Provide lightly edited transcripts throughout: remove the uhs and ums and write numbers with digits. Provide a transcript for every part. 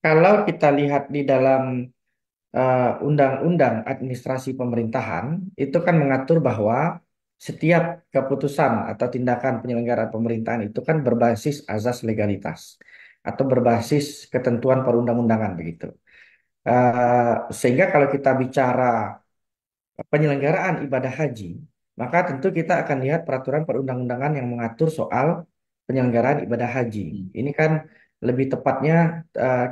Kalau kita lihat di dalam Undang-Undang Administrasi Pemerintahan, itu kan mengatur bahwa setiap keputusan atau tindakan penyelenggaraan pemerintahan itu kan berbasis azas legalitas atau berbasis ketentuan perundang-undangan begitu. Sehingga kalau kita bicara penyelenggaraan ibadah haji, maka tentu kita akan lihat peraturan perundang-undangan yang mengatur soal penyelenggaraan ibadah haji. Ini kan lebih tepatnya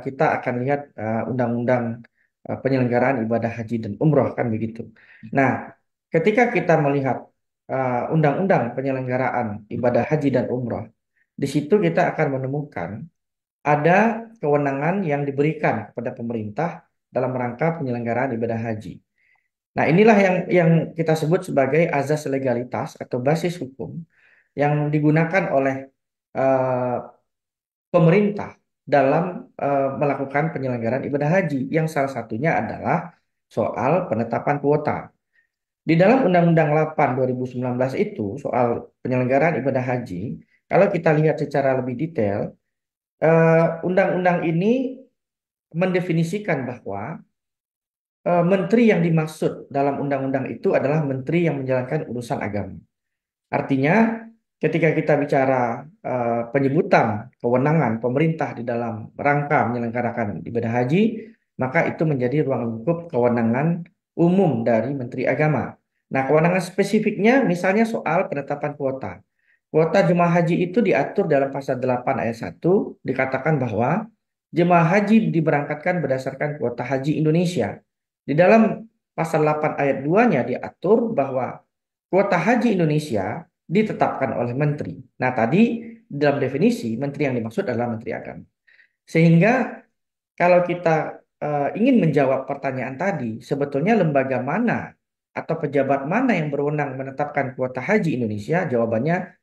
kita akan lihat undang-undang penyelenggaraan ibadah haji dan umroh kan begitu. Nah, ketika kita melihat undang-undang penyelenggaraan ibadah haji dan umroh, di situ kita akan menemukan ada kewenangan yang diberikan kepada pemerintah dalam rangka penyelenggaraan ibadah haji. Nah, inilah yang kita sebut sebagai azas legalitas atau basis hukum yang digunakan oleh eh, pemerintah dalam melakukan penyelenggaraan ibadah haji, yang salah satunya adalah soal penetapan kuota. Di dalam Undang-Undang 8 2019 itu soal penyelenggaraan ibadah haji, kalau kita lihat secara lebih detail, undang-undang ini mendefinisikan bahwa menteri yang dimaksud dalam undang-undang itu adalah menteri yang menjalankan urusan agama. Artinya, ketika kita bicara penyebutan kewenangan pemerintah di dalam rangka menyelenggarakan ibadah haji, maka itu menjadi ruang lingkup kewenangan umum dari Menteri Agama. Nah, kewenangan spesifiknya misalnya soal penetapan kuota. Kuota jemaah haji itu diatur dalam pasal 8 ayat 1, dikatakan bahwa jemaah haji diberangkatkan berdasarkan kuota haji Indonesia. Di dalam pasal 8 ayat 2-nya diatur bahwa kuota haji Indonesia ditetapkan oleh menteri. Nah, tadi dalam definisi menteri yang dimaksud adalah Menteri Agama. Sehingga kalau kita ingin menjawab pertanyaan tadi, sebetulnya lembaga mana atau pejabat mana yang berwenang menetapkan kuota haji Indonesia? Jawabannya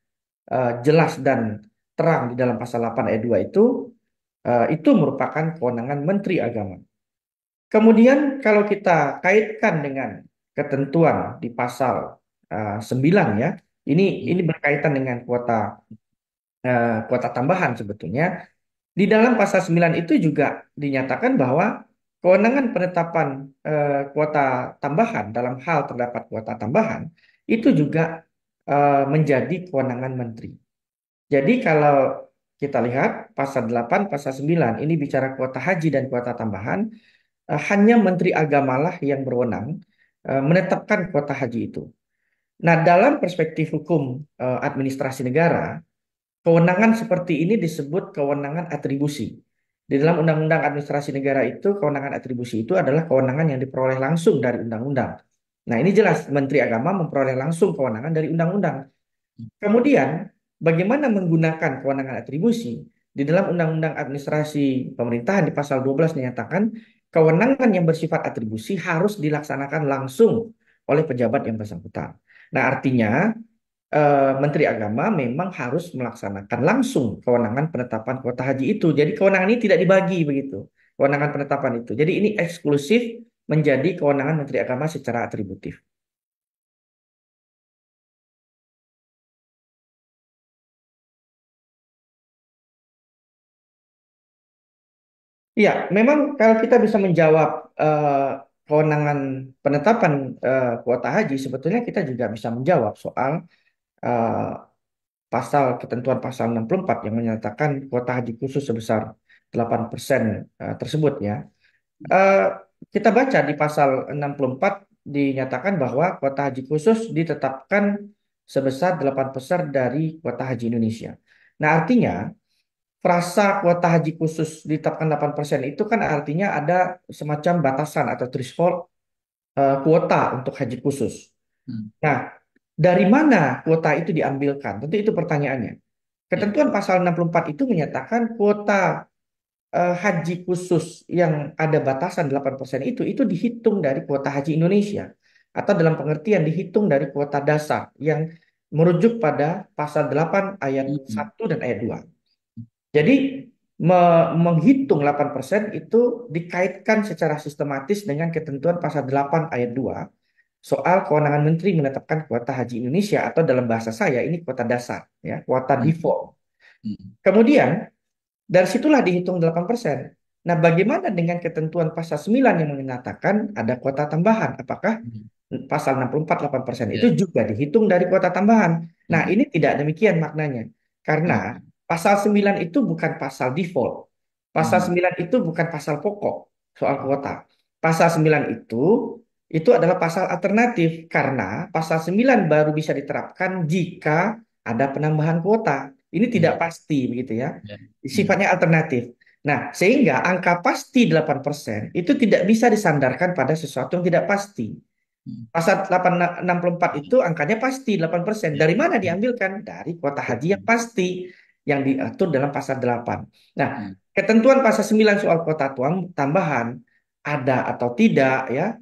jelas dan terang di dalam pasal 8 ayat 2 itu merupakan kewenangan Menteri Agama. Kemudian kalau kita kaitkan dengan ketentuan di pasal 9 ya, ini berkaitan dengan kuota tambahan sebetulnya. Di dalam pasal 9 itu juga dinyatakan bahwa kewenangan penetapan kuota tambahan dalam hal terdapat kuota tambahan itu juga menjadi kewenangan menteri. Jadi kalau kita lihat pasal 8, pasal 9 ini bicara kuota haji dan kuota tambahan, hanya Menteri Agamalah yang berwenang menetapkan kuota haji itu. Nah, dalam perspektif hukum administrasi negara, kewenangan seperti ini disebut kewenangan atribusi. Di dalam Undang-Undang Administrasi Negara itu, kewenangan atribusi itu adalah kewenangan yang diperoleh langsung dari undang-undang. Nah, ini jelas Menteri Agama memperoleh langsung kewenangan dari undang-undang. Kemudian, bagaimana menggunakan kewenangan atribusi? Di dalam Undang-Undang Administrasi Pemerintahan di pasal 12 dinyatakan kewenangan yang bersifat atribusi harus dilaksanakan langsung oleh pejabat yang bersangkutan. Nah, artinya Menteri Agama memang harus melaksanakan langsung kewenangan penetapan kuota haji itu. Jadi kewenangan ini tidak dibagi begitu, kewenangan penetapan itu. Jadi ini eksklusif menjadi kewenangan Menteri Agama secara atributif. Iya, memang kalau kita bisa menjawab kewenangan penetapan kuota haji, sebetulnya kita juga bisa menjawab soal eh, ketentuan pasal 64 yang menyatakan kuota haji khusus sebesar 8% tersebut ya. Eh, kita baca di pasal 64 dinyatakan bahwa kuota haji khusus ditetapkan sebesar 8% dari kuota haji Indonesia. Nah, artinya frasa kuota haji khusus ditetapkan 8% itu kan artinya ada semacam batasan atau threshold kuota untuk haji khusus. Hmm. Nah, dari mana kuota itu diambilkan? Tentu itu pertanyaannya. Ya. Ketentuan pasal 64 itu menyatakan kuota haji khusus yang ada batasan 8% itu dihitung dari kuota haji Indonesia. Atau dalam pengertian dihitung dari kuota dasar yang merujuk pada pasal 8 ayat Hmm. 1 dan ayat 2. Jadi menghitung 8% itu dikaitkan secara sistematis dengan ketentuan pasal 8 ayat 2 soal kewenangan menteri menetapkan kuota haji Indonesia atau dalam bahasa saya ini kuota dasar ya, kuota Hmm. default. Hmm. Kemudian dari situlah dihitung 8%. Nah, bagaimana dengan ketentuan pasal 9 yang mengatakan ada kuota tambahan? Apakah Hmm. pasal 64 8% itu Ya. juga dihitung dari kuota tambahan? Nah, Hmm. ini tidak demikian maknanya. Karena Hmm. pasal 9 itu bukan pasal default. Pasal Hmm. 9 itu bukan pasal pokok soal kuota. Pasal 9 itu adalah pasal alternatif karena pasal 9 baru bisa diterapkan jika ada penambahan kuota. Ini tidak Hmm. pasti begitu ya. Ya. Hmm. Sifatnya alternatif. Nah, sehingga angka pasti 8% itu tidak bisa disandarkan pada sesuatu yang tidak pasti. Hmm. Pasal 864 itu angkanya pasti 8%. Ya. Dari mana Hmm. diambilkan? Dari kuota haji yang Betul. pasti yang diatur dalam pasal 8. Nah, Hmm. ketentuan pasal 9 soal kuota tambahan ada atau tidak ya,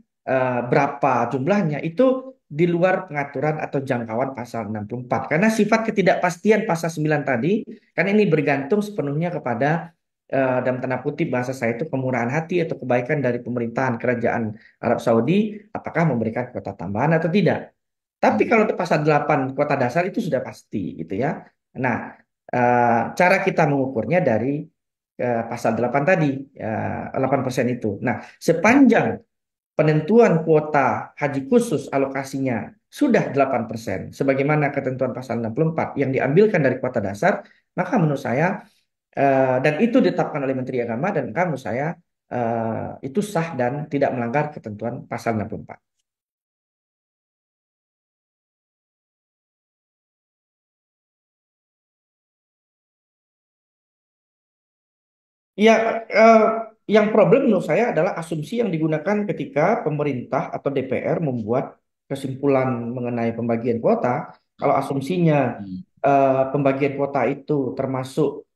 berapa jumlahnya itu di luar pengaturan atau jangkauan pasal 64. Karena sifat ketidakpastian pasal 9 tadi kan ini bergantung sepenuhnya kepada dalam tanda kutip bahasa saya itu kemurahan hati atau kebaikan dari pemerintahan kerajaan Arab Saudi apakah memberikan kuota tambahan atau tidak. Tapi Hmm. kalau untuk pasal 8 kuota dasar itu sudah pasti gitu ya. Nah, cara kita mengukurnya dari pasal 8 tadi, 8% itu. Nah, sepanjang penentuan kuota haji khusus alokasinya sudah 8%, sebagaimana ketentuan pasal 64 yang diambilkan dari kuota dasar, maka menurut saya, dan itu ditetapkan oleh Menteri Agama, dan maka menurut saya itu sah dan tidak melanggar ketentuan pasal 64. Ya, eh, yang problem menurut saya adalah asumsi yang digunakan ketika pemerintah atau DPR membuat kesimpulan mengenai pembagian kuota. Kalau asumsinya Hmm. pembagian kuota itu termasuk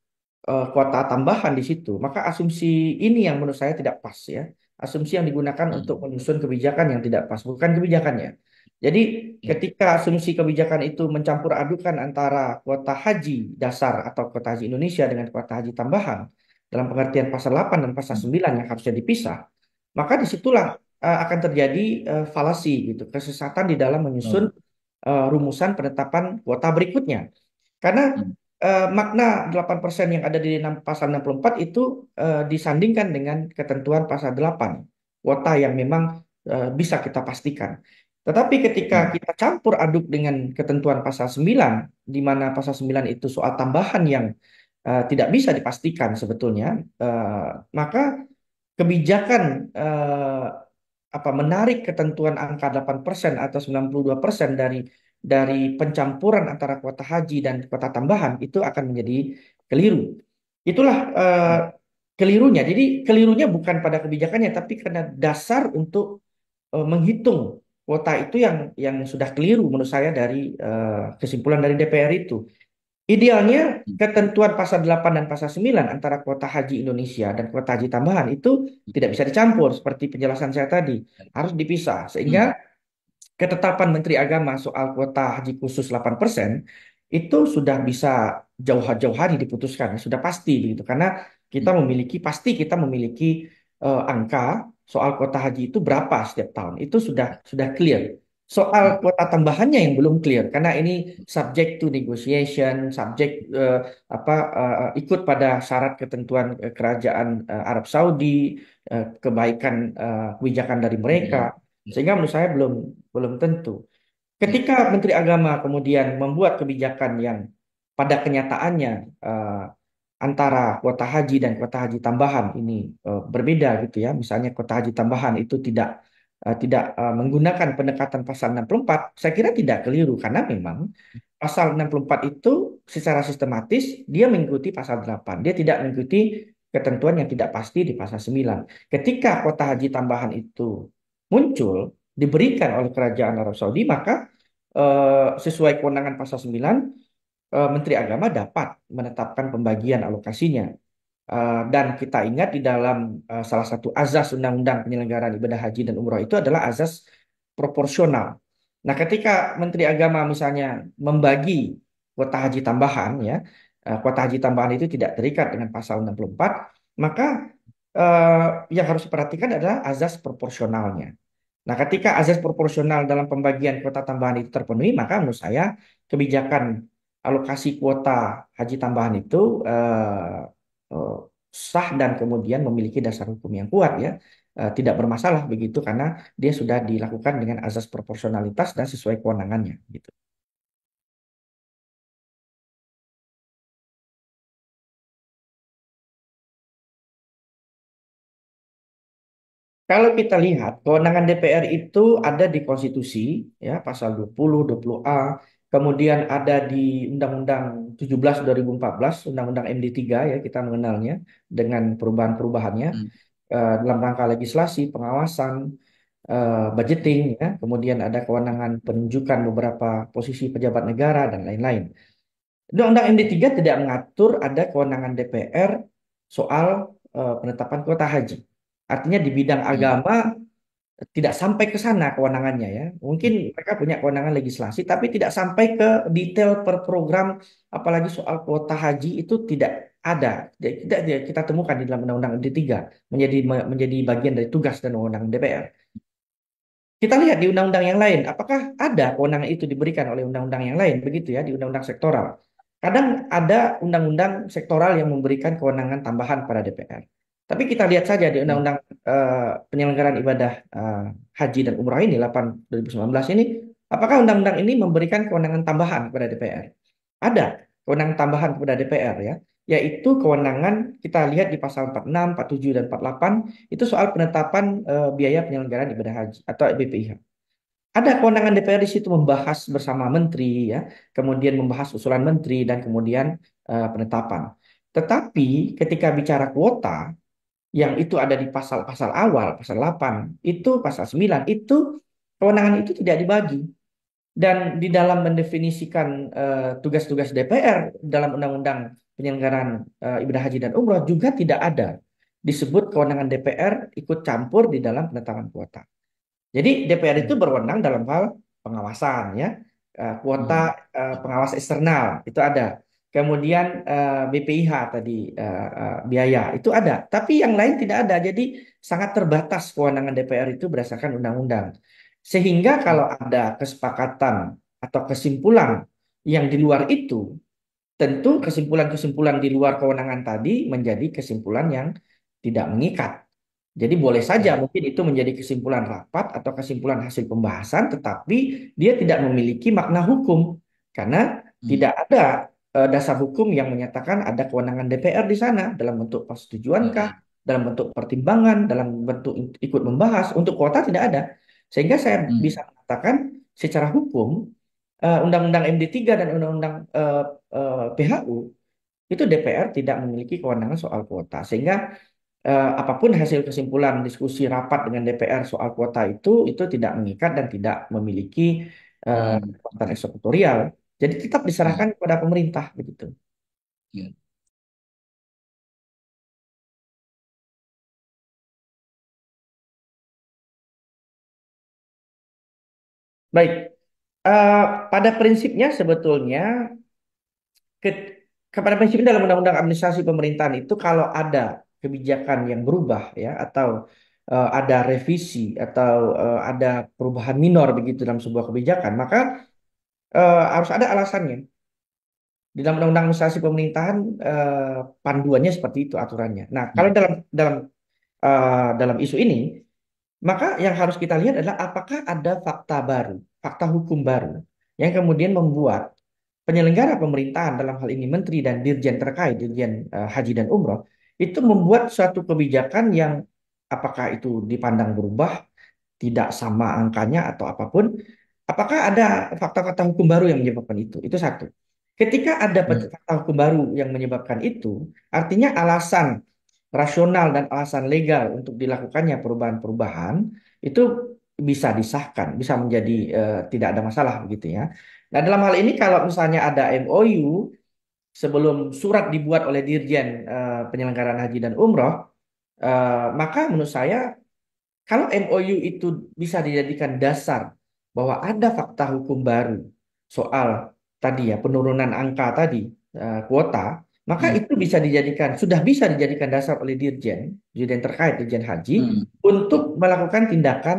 kuota tambahan di situ, maka asumsi ini yang menurut saya tidak pas ya. Asumsi yang digunakan untuk Hmm. menyusun kebijakan yang tidak pas, bukan kebijakannya. Jadi Ya. ketika asumsi kebijakan itu mencampur adukan antara kuota haji dasar atau kuota haji Indonesia dengan kuota haji tambahan dalam pengertian pasal 8 dan pasal Hmm. 9 yang harusnya dipisah, maka disitulah akan terjadi falasi gitu, kesesatan di dalam menyusun Oh. rumusan penetapan kuota berikutnya. Karena Hmm. makna 8% yang ada di pasal 64 itu disandingkan dengan ketentuan pasal 8, kuota yang memang bisa kita pastikan. Tetapi ketika Hmm. kita campur aduk dengan ketentuan pasal 9, di mana pasal 9 itu soal tambahan yang tidak bisa dipastikan sebetulnya, eh, maka kebijakan menarik ketentuan angka 8% atau 92% dari pencampuran antara kuota haji dan kuota tambahan itu akan menjadi keliru. Itulah kelirunya. Jadi kelirunya bukan pada kebijakannya tapi karena dasar untuk menghitung kuota itu yang sudah keliru menurut saya dari kesimpulan dari DPR itu. Idealnya Hmm. ketentuan pasal 8 dan pasal 9 antara kuota haji Indonesia dan kuota haji tambahan itu tidak bisa dicampur seperti penjelasan saya tadi. Harus dipisah sehingga Hmm. ketetapan Menteri Agama soal kuota haji khusus 8% itu sudah bisa jauh-jauh hari diputuskan, sudah pasti begitu. Karena Hmm. kita memiliki angka soal kuota haji itu berapa setiap tahun. Itu sudah clear. Soal Hmm. kuota tambahannya yang belum clear karena ini subject to negotiation, subject ikut pada syarat ketentuan kerajaan Arab Saudi, kebaikan kebijakan dari mereka. Hmm. Ya. Sehingga menurut saya belum belum tentu. Ya. Ketika Menteri Agama kemudian membuat kebijakan yang pada kenyataannya eh, antara kuota haji dan kuota haji tambahan ini berbeda gitu ya. Misalnya kuota haji tambahan itu tidak menggunakan pendekatan pasal 64, saya kira tidak keliru karena memang pasal 64 itu secara sistematis dia mengikuti pasal 8. Dia tidak mengikuti ketentuan yang tidak pasti di pasal 9. Ketika kuota haji tambahan itu muncul, diberikan oleh kerajaan Arab Saudi, maka sesuai kewenangan pasal 9, Menteri Agama dapat menetapkan pembagian alokasinya. Dan kita ingat di dalam salah satu azas Undang-Undang Penyelenggaraan Ibadah Haji dan Umroh itu adalah azas proporsional. Nah, ketika Menteri Agama misalnya membagi kuota haji tambahan, ya, kuota haji tambahan itu tidak terikat dengan pasal 64, maka eh, yang harus diperhatikan adalah azas proporsionalnya. Nah, ketika azas proporsional dalam pembagian kuota tambahan itu terpenuhi, maka menurut saya kebijakan alokasi kuota haji tambahan itu eh, sah dan kemudian memiliki dasar hukum yang kuat ya. Tidak bermasalah begitu karena dia sudah dilakukan dengan azas proporsionalitas dan sesuai kewenangannya gitu. Kalau kita lihat, kewenangan DPR itu ada di konstitusi, ya, pasal 20, 20A, kemudian ada di Undang-Undang 17 2014, Undang-Undang MD3 ya, kita mengenalnya dengan perubahan-perubahannya Hmm. dalam rangka legislasi, pengawasan, budgeting, ya, kemudian ada kewenangan penunjukan beberapa posisi pejabat negara dan lain-lain. Undang-Undang MD3 tidak mengatur ada kewenangan DPR soal penetapan kuota haji. Artinya di bidang Hmm. agama tidak sampai ke sana kewenangannya ya. Mungkin mereka punya kewenangan legislasi, tapi tidak sampai ke detail per program, apalagi soal kuota haji itu tidak ada. Tidak kita temukan di dalam Undang-Undang MD3 menjadi bagian dari tugas dan wewenang DPR. Kita lihat di undang-undang yang lain, apakah ada kewenangan itu diberikan oleh undang-undang yang lain, begitu ya, di undang-undang sektoral. Kadang ada undang-undang sektoral yang memberikan kewenangan tambahan pada DPR. Tapi kita lihat saja di Hmm. undang-undang penyelenggaraan ibadah haji dan umrah ini, 8 2019 ini, apakah undang-undang ini memberikan kewenangan tambahan kepada DPR? Ada kewenangan tambahan kepada DPR ya, yaitu kewenangan kita lihat di pasal 46, 47, dan 48 itu soal penetapan biaya penyelenggaraan ibadah haji atau BPIH. Ada kewenangan DPR di situ membahas bersama menteri ya, kemudian membahas usulan menteri dan kemudian penetapan. Tetapi ketika bicara kuota yang itu ada di pasal-pasal awal, pasal 8, itu pasal 9 itu kewenangan itu tidak dibagi. Dan di dalam mendefinisikan tugas-tugas DPR dalam Undang-Undang Penyelenggaraan Ibadah Haji dan Umroh juga tidak ada disebut kewenangan DPR ikut campur di dalam penetapan kuota. Jadi DPR itu Hmm. berwenang dalam hal pengawasan ya. Kuota Hmm. pengawas eksternal itu ada. Kemudian BPIH tadi biaya itu ada, tapi yang lain tidak ada. Jadi sangat terbatas kewenangan DPR itu berdasarkan undang-undang. Sehingga kalau ada kesepakatan atau kesimpulan yang di luar itu, tentu kesimpulan-kesimpulan di luar kewenangan tadi menjadi kesimpulan yang tidak mengikat. Jadi boleh saja Ya. mungkin itu menjadi kesimpulan rapat atau kesimpulan hasil pembahasan, tetapi dia tidak memiliki makna hukum karena Hmm. tidak ada dasar hukum yang menyatakan ada kewenangan DPR di sana dalam bentuk persetujuankah, Ya. dalam bentuk pertimbangan, dalam bentuk ikut membahas. Untuk kuota tidak ada. Sehingga saya Hmm. bisa mengatakan secara hukum Undang-Undang MD3 dan Undang-Undang PHU itu DPR tidak memiliki kewenangan soal kuota. Sehingga apapun hasil kesimpulan diskusi rapat dengan DPR soal kuota itu tidak mengikat dan tidak memiliki Hmm. kekuatan eksekutorial. Jadi tetap Ya. diserahkan kepada pemerintah begitu. Ya. Baik, eh, pada prinsipnya sebetulnya ke, kepada prinsipnya dalam Undang-Undang Administrasi Pemerintahan itu kalau ada kebijakan yang berubah ya atau ada revisi atau ada perubahan minor begitu dalam sebuah kebijakan, maka harus ada alasannya. Di dalam Undang-Undang Administrasi Pemerintahan panduannya seperti itu aturannya. Nah, kalau Hmm. dalam isu ini, maka yang harus kita lihat adalah apakah ada fakta baru, fakta hukum baru yang kemudian membuat penyelenggara pemerintahan dalam hal ini menteri dan dirjen terkait, dirjen haji dan umroh, itu membuat suatu kebijakan yang apakah itu dipandang berubah, tidak sama angkanya atau apapun, apakah ada fakta-fakta hukum baru yang menyebabkan itu? Itu satu. Ketika ada Hmm. fakta hukum baru yang menyebabkan itu, artinya alasan rasional dan alasan legal untuk dilakukannya perubahan-perubahan itu bisa disahkan, bisa menjadi tidak ada masalah begitu ya. Nah, dalam hal ini kalau misalnya ada MOU sebelum surat dibuat oleh Dirjen Penyelenggaraan Haji dan Umroh, maka menurut saya kalau MOU itu bisa dijadikan dasar bahwa ada fakta hukum baru soal tadi ya penurunan angka tadi kuota, maka Hmm. itu bisa dijadikan sudah bisa dijadikan dasar oleh dirjen terkait dirjen haji Hmm. untuk melakukan tindakan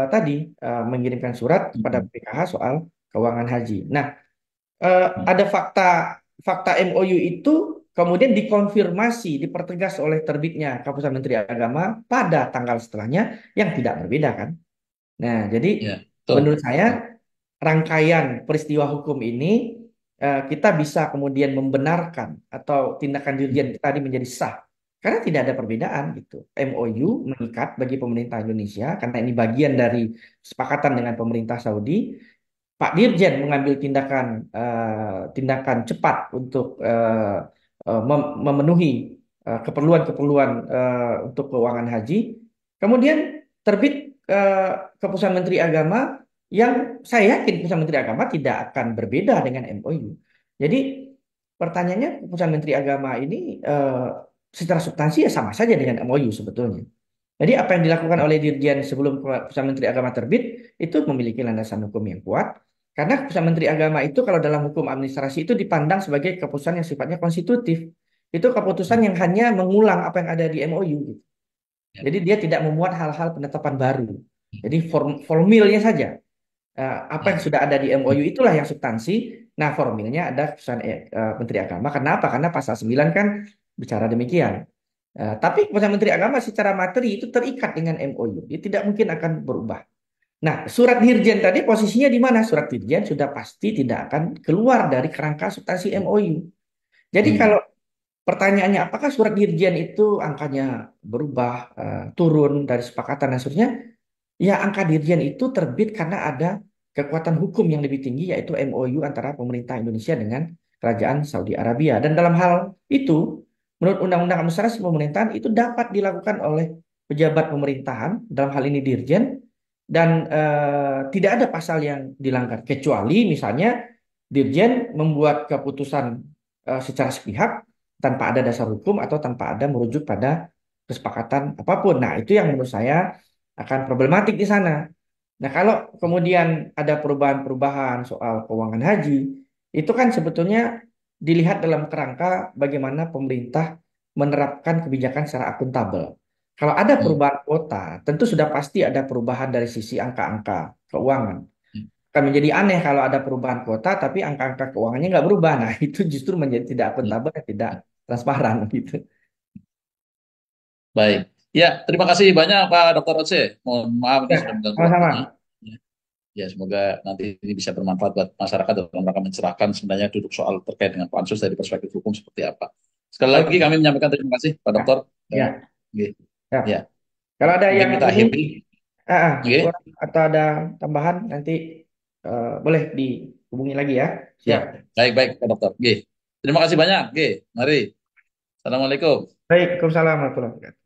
tadi mengirimkan surat kepada Hmm. BPKH soal keuangan haji. Nah, Hmm. ada fakta fakta MOU itu kemudian dikonfirmasi, dipertegas oleh terbitnya Keputusan Menteri Agama pada tanggal setelahnya yang tidak berbeda kan. Nah, jadi Ya, betul. menurut saya rangkaian peristiwa hukum ini kita bisa kemudian membenarkan atau tindakan dirjen tadi menjadi sah karena tidak ada perbedaan gitu. MOU mengikat bagi pemerintah Indonesia karena ini bagian dari kesepakatan dengan pemerintah Saudi. Pak Dirjen mengambil tindakan cepat untuk memenuhi keperluan-keperluan untuk keuangan haji. Kemudian terbit keputusan Menteri Agama yang saya yakin keputusan Menteri Agama tidak akan berbeda dengan MOU. Jadi pertanyaannya keputusan Menteri Agama ini secara substansi ya sama saja dengan MOU sebetulnya. Jadi apa yang dilakukan oleh Dirjen sebelum keputusan Menteri Agama terbit itu memiliki landasan hukum yang kuat. Karena keputusan Menteri Agama itu kalau dalam hukum administrasi itu dipandang sebagai keputusan yang sifatnya konstitutif. Itu keputusan yang hanya mengulang apa yang ada di MOU gitu. Ya. Jadi dia tidak memuat hal-hal penetapan baru. Jadi formilnya saja. Apa yang Ya. sudah ada di MOU itulah yang substansi. Nah, formilnya ada keputusan Menteri Agama. Kenapa? Karena pasal 9 kan bicara demikian. Tapi keputusan Menteri Agama secara materi itu terikat dengan MOU. Dia tidak mungkin akan berubah. Nah, surat Dirjen tadi posisinya di mana? Surat Dirjen sudah pasti tidak akan keluar dari kerangka substansi MOU. Jadi Hmm. kalau pertanyaannya apakah surat Dirjen itu angkanya berubah, turun dari sepakatan dan seterusnya? Ya, angka Dirjen itu terbit karena ada kekuatan hukum yang lebih tinggi yaitu MOU antara pemerintah Indonesia dengan Kerajaan Saudi Arabia. Dan dalam hal itu, menurut Undang-Undang Administrasi Pemerintahan itu dapat dilakukan oleh pejabat pemerintahan, dalam hal ini Dirjen, dan tidak ada pasal yang dilanggar kecuali misalnya Dirjen membuat keputusan secara sepihak tanpa ada dasar hukum atau tanpa ada merujuk pada kesepakatan apapun. Nah, itu yang menurut saya akan problematik di sana. Nah, kalau kemudian ada perubahan-perubahan soal keuangan haji, itu kan sebetulnya dilihat dalam kerangka bagaimana pemerintah menerapkan kebijakan secara akuntabel. Kalau ada Hmm. perubahan kuota, tentu sudah pasti ada perubahan dari sisi angka-angka keuangan. Akan menjadi aneh kalau ada perubahan kuota, tapi angka-angka keuangannya nggak berubah. Nah, itu justru menjadi tidak Hmm. akuntabel, tidak transparan gitu. Baik. Ya, terima kasih banyak Pak Dr. Oce. Mohon maaf ini Ya, sudah mengganggu waktunya. sama-sama. Ya, ya, semoga nanti ini bisa bermanfaat buat masyarakat dalam rangka mencerahkan sebenarnya duduk soal terkait dengan pansus dari perspektif hukum seperti apa. Sekali lagi Oke. kami menyampaikan terima kasih Pak Ya, Dokter. Ya, ya, oke. ya. Ya, Kalau ada mungkin yang kita ini akhiri. Oke. kurang atau ada tambahan nanti boleh dihubungi lagi ya. Ya, Siap. baik-baik Pak Dokter. Oke. Terima kasih banyak. Oke, mari. Assalamualaikum. Baik, Waalaikumsalam warahmatullahi wabarakatuh.